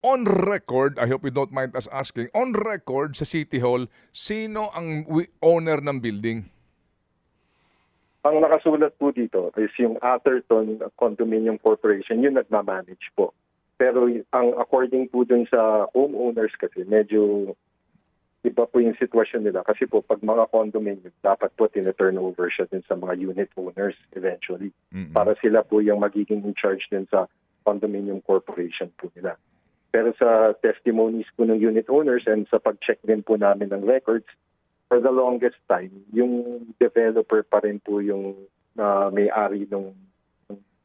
On record, I hope you don't mind us asking, on record sa City Hall, sino ang owner ng building? Ang nakasulat po dito is yung Atherton Condominium Corporation, yung nagmamanage po. Pero ang according po dun sa homeowners kasi, medyo iba po yung sitwasyon nila. Kasi po, pag mga condominium, dapat po tina-turn over siya din sa mga unit owners eventually. Para sila po yung magiging in charge din sa condominium corporation po nila. Pero sa testimonies po ng unit owners and sa pag-check din po namin ng records, for the longest time, yung developer pa rin po yung may-ari nung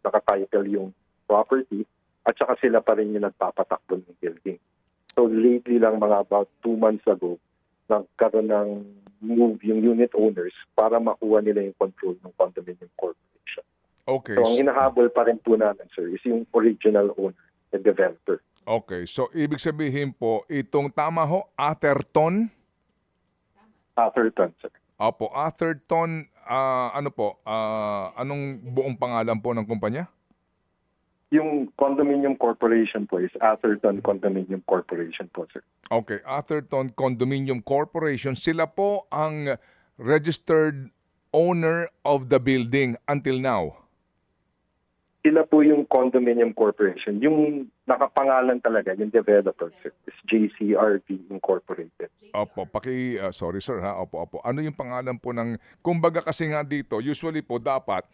nakatitle yung property at saka sila pa rin yung nagpapatakbo ng building. So lately lang, mga about 2 months ago, nagkaroon ng move yung unit owners para makuha nila yung control ng condominium corporation. Okay. So ang hinahabol pa rin po namin, sir, is yung original owner, the developer. Okay. So, ibig sabihin po, itong tama ho, Atherton? Atherton, sir. Opo, Atherton, anong buong pangalan po ng kumpanya? Yung condominium corporation po is Atherton Condominium Corporation po, sir. Okay, Atherton Condominium Corporation, sila po ang registered owner of the building until now. Sila po yung condominium corporation. Yung nakapangalan talaga, yung developer, sir, is JCRV Incorporated. Opo, sorry sir ha, opo. Ano yung pangalan po ng, kumbaga kasi nga dito, usually po dapat,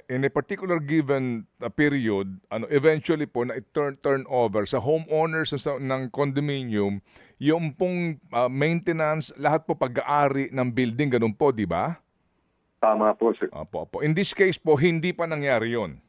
in a particular given period, eventually po na turn over sa homeowners ng condominium, yung pong maintenance, lahat po pag-aari ng building, ganun po, di ba? Tama po, sir. Opo. In this case po, hindi pa nangyari yun.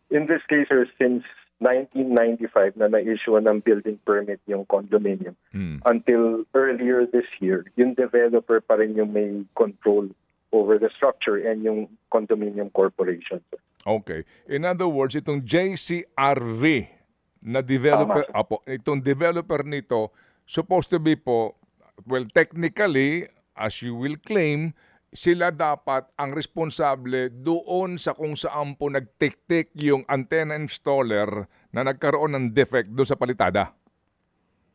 In this case, sir, since 1995 na na-issue ng building permit yung condominium, until earlier this year, yung developer pa rin yung may control over the structure and yung condominium corporation, sir. Okay. In other words, itong JCRV na developer, itong developer nito, supposed to be po, well, technically, as you will claim, sila dapat ang responsable doon sa kung saan po nagtik-tik yung antenna installer na nagkaroon ng defect doon sa palitada.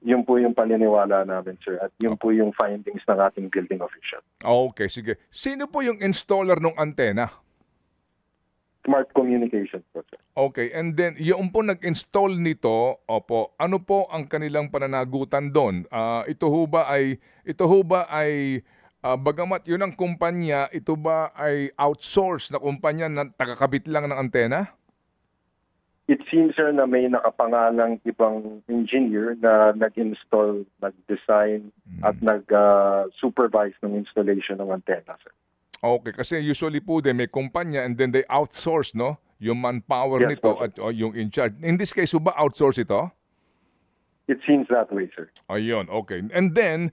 Yun po yung paniniwala namin, sir. At yun po yung findings ng ating building official. Okay, sige. Sino po yung installer ng antenna? Smart Communications po, sir. Okay, and then yung po nag-install nito, ano po ang kanilang pananagutan doon? Ito ho ba ay bagamat yun ang kumpanya, ito ba ay outsourced na kumpanya na tagakabit lang ng antena? It seems, sir, na may nakapangalang ibang engineer na nag-install, nag-design, at nag-supervise ng installation ng antenna, sir. Okay, kasi usually po may kumpanya and then they outsource, no? Yung manpower Yes, nito po, at yung in charge. In this case, ba outsource ito? It seems that way, sir. Ayun, okay. And then,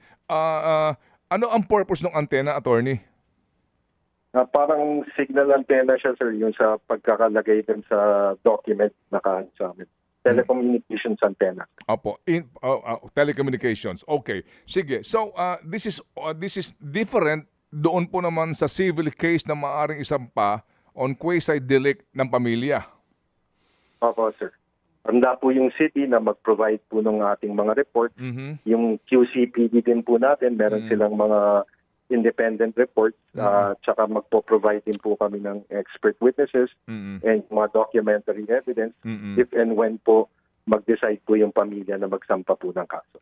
ano ang purpose ng antenna, attorney? Parang signal antenna siya, sir, yung sa pagkakalagay din sa document na sa amin. Telecommunications antenna. Opo, telecommunications. Okay. Sige. So, this is different doon po naman sa civil case na maaring isampa on quasi-delict ng pamilya. Opo, sir. Handa po yung city na mag-provide po ng ating mga reports. Yung QCPD din po natin, meron silang mga independent reports. Tsaka magpo-provide din po kami ng expert witnesses and mga documentary evidence if and when po mag-decide po yung pamilya na magsampa po ng kaso.